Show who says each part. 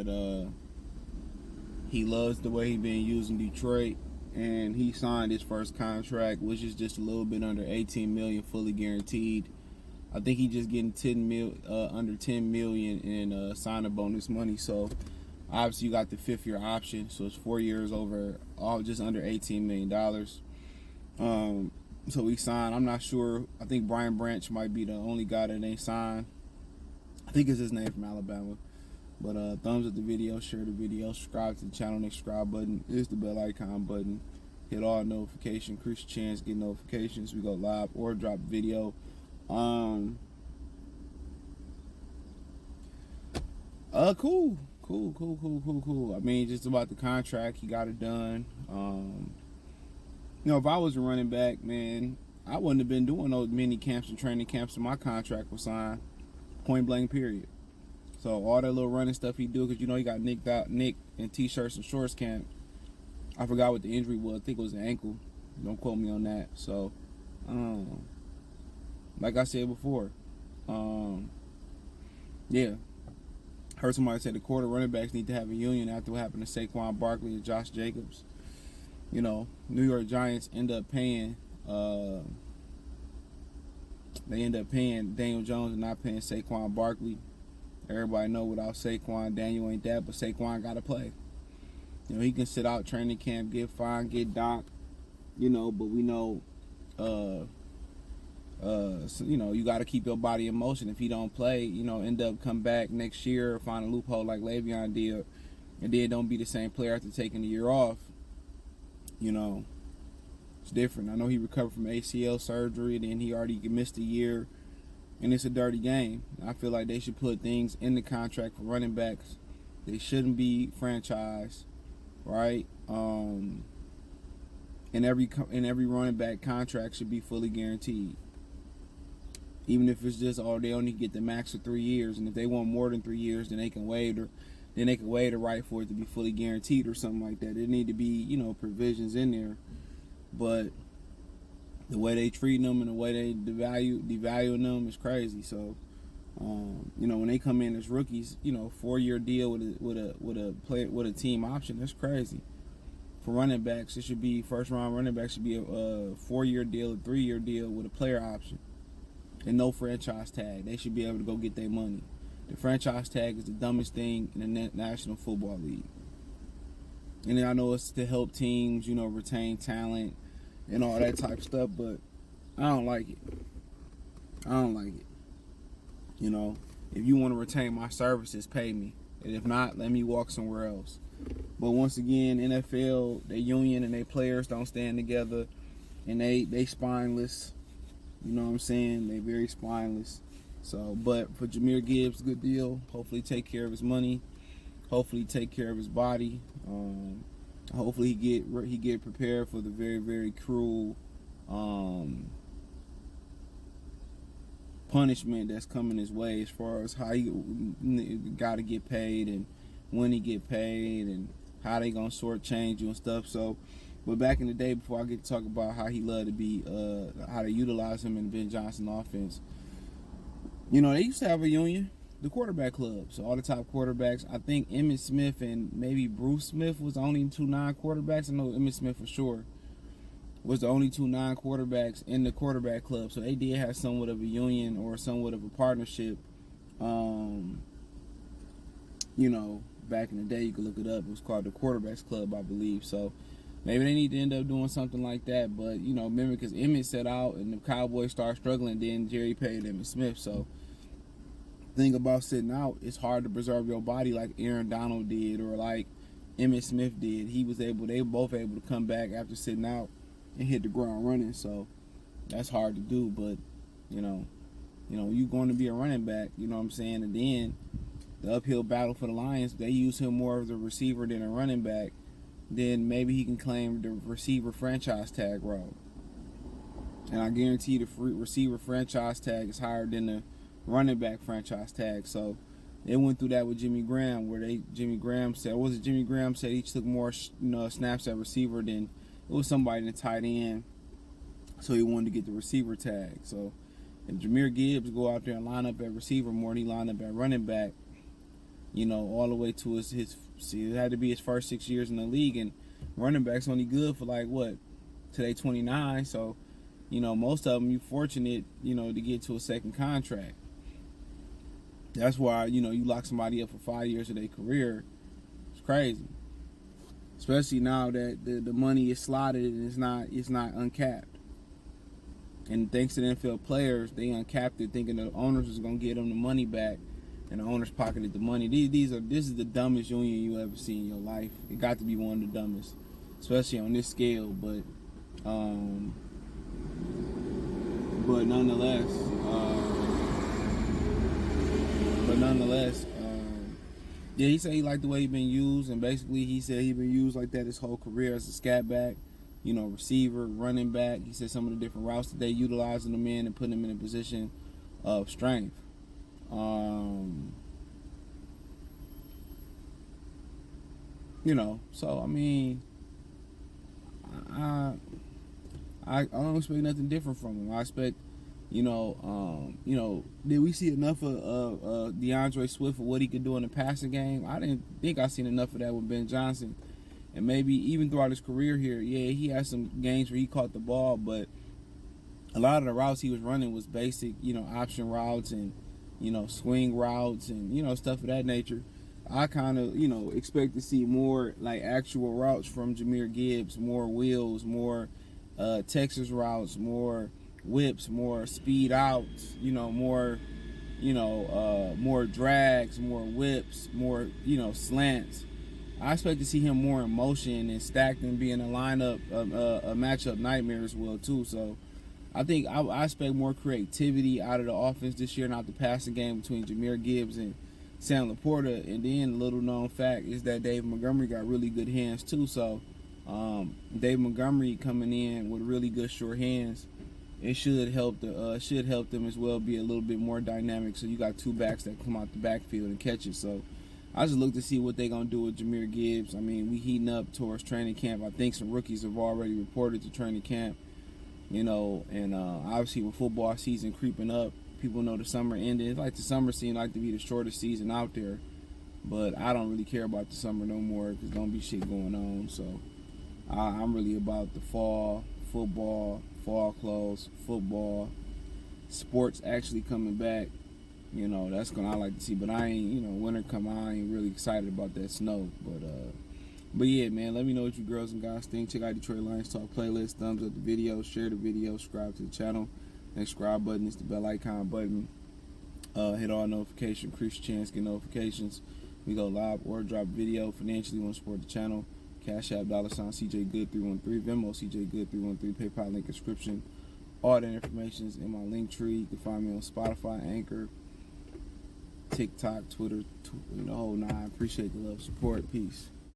Speaker 1: that he loves the way he been used in Detroit, and he signed his first contract, which is just a little bit under 18 million, fully guaranteed. I think he just getting under 10 million in signing bonus money. So obviously you got the 5th-year option, so it's 4 years over, all just under $18 million. So he signed. I'm not sure. I think Brian Branch might be the only guy that ain't signed. I think it's his name from Alabama. But thumbs up the video, share the video, subscribe to the channel. Next subscribe button is the bell icon button. Hit all notifications, increase your chance, get notifications. We go live or drop video. Cool. I mean, just about the contract, he got it done. If I was a running back, man, I wouldn't have been doing those mini camps and training camps when my contract was signed. Point blank, period. So all that little running stuff he do, because he got nicked out, Nick in t-shirts and shorts camp. I forgot what the injury was. I think it was an ankle. Don't quote me on that. So, like I said before, yeah. Heard somebody say the quarter running backs need to have a union after what happened to Saquon Barkley and Josh Jacobs. New York Giants end up paying. They end up paying Daniel Jones and not paying Saquon Barkley. Everybody know without Saquon, Daniel ain't that, but Saquon got to play. He can sit out training camp, get fined, get docked, but we know, you got to keep your body in motion. If he don't play, end up come back next year, find a loophole like Le'Veon did, and then don't be the same player after taking a year off. It's different. I know he recovered from ACL surgery, then he already missed a year. And it's a dirty game. I feel like they should put things in the contract for running backs. They shouldn't be franchised, right? And every running back contract should be fully guaranteed. Even if it's just they only get the max of 3 years, and if they want more than 3 years, then they can waive the right for it to be fully guaranteed or something like that. There need to be provisions in there, but the way they treat them and the way they devaluing them is crazy. So, when they come in as rookies, 4-year deal with a team option, that's crazy. For running backs, it should be first round running backs should be a 4-year deal, a 3-year deal with a player option, and no franchise tag. They should be able to go get their money. The franchise tag is the dumbest thing in the National Football League. And then I know it's to help teams, retain talent and all that type of stuff, but I don't like it. If you want to retain my services, pay me. And if not, let me walk somewhere else. But once again, NFL, their union and their players don't stand together, and they spineless. You know what I'm saying? They very spineless. So, but for Jahmyr Gibbs, good deal. Hopefully take care of his money. Hopefully take care of his body. Hopefully he get prepared for the very, very cruel punishment that's coming his way, as far as how he got to get paid and when he get paid and how they gonna shortchange you and stuff. So, but back in the day, before I get to talk about how he loved to be, how to utilize him in the Ben Johnson offense, they used to have a union, the quarterback club. So all the top quarterbacks, I think Emmitt Smith and maybe Bruce Smith was the only 2 non-quarterbacks. I know Emmitt Smith for sure was the only 2 non-quarterbacks in the quarterback club. So they did have somewhat of a union or somewhat of a partnership. Back in the day, you could look it up. It was called the Quarterbacks Club, I believe. So maybe they need to end up doing something like that. But, remember, because Emmitt set out and the Cowboys started struggling, then Jerry paid Emmitt Smith. So thing about sitting out, it's hard to preserve your body like Aaron Donald did or like Emmitt Smith did. They were both able to come back after sitting out and hit the ground running. So that's hard to do, but you going to be a running back, you know what I'm saying? And then the uphill battle for the Lions, they use him more as a receiver than a running back. Then maybe he can claim the receiver franchise tag role. And I guarantee the receiver franchise tag is higher than the running back franchise tag. So they went through that with Jimmy Graham, where Jimmy Graham said he took more snaps at receiver than it was somebody in the tight end. So he wanted to get the receiver tag. So if Jahmyr Gibbs go out there and line up at receiver more than he line up at running back, all the way to it had to be his first 6 years in the league, and running back's only good for like what, today 29, so most of them you fortunate to get to a second contract. That's why you lock somebody up for 5 years of their career. It's crazy, especially now that the money is slotted and it's not uncapped. And thanks to the NFL players, they uncapped it, thinking the owners was gonna get them the money back, and the owners pocketed the money. This is the dumbest union you ever see in your life. It got to be one of the dumbest, especially on this scale. But nonetheless, yeah, he said he liked the way he been used, and basically he said he been used like that his whole career as a scat back, receiver, running back. He said some of the different routes that they utilizing him in and putting him in a position of strength. So I mean, I don't expect nothing different from him. I expect, did we see enough of DeAndre Swift for what he could do in the passing game? I didn't think I seen enough of that with Ben Johnson. And maybe even throughout his career here, yeah, he had some games where he caught the ball, but a lot of the routes he was running was basic, option routes and, swing routes and, stuff of that nature. I kind of, expect to see more like actual routes from Jahmyr Gibbs, more wheels, more Texas routes, more whips, more speed outs, more drags, more whips, more, slants. I expect to see him more in motion and stacked and being a lineup, a matchup nightmare as well too. So I think I expect more creativity out of the offense this year, not the passing game between Jahmyr Gibbs and Sam Laporta. And then a little known fact is that Dave Montgomery got really good hands too. So Dave Montgomery coming in with really good short hands, it should help them as well be a little bit more dynamic. So you got two backs that come out the backfield and catch it. So I just look to see what they're going to do with Jahmyr Gibbs. I mean, we heating up towards training camp. I think some rookies have already reported to training camp, and obviously with football season creeping up, people know the summer ended. It's like the summer seemed like to be the shortest season out there, but I don't really care about the summer no more because don't be shit going on. So I'm really about the fall, football, fall clothes, football, sports actually coming back. That's gonna I like to see, but I ain't, winter come on, I ain't really excited about that snow. But yeah, man, let me know what you girls and guys think. Check out Detroit Lions Talk playlist, thumbs up the video, share the video, subscribe to the channel. Next subscribe button is the bell icon button. Hit all notifications, increase your chance, get notifications. We go live or drop video. Financially, want to support the channel. Cash App, $CJ Good 313, Venmo CJ Good 313, PayPal link description. All that information is in my link tree. You can find me on Spotify, Anchor, TikTok, Twitter, the whole nine. Appreciate the love, support, peace.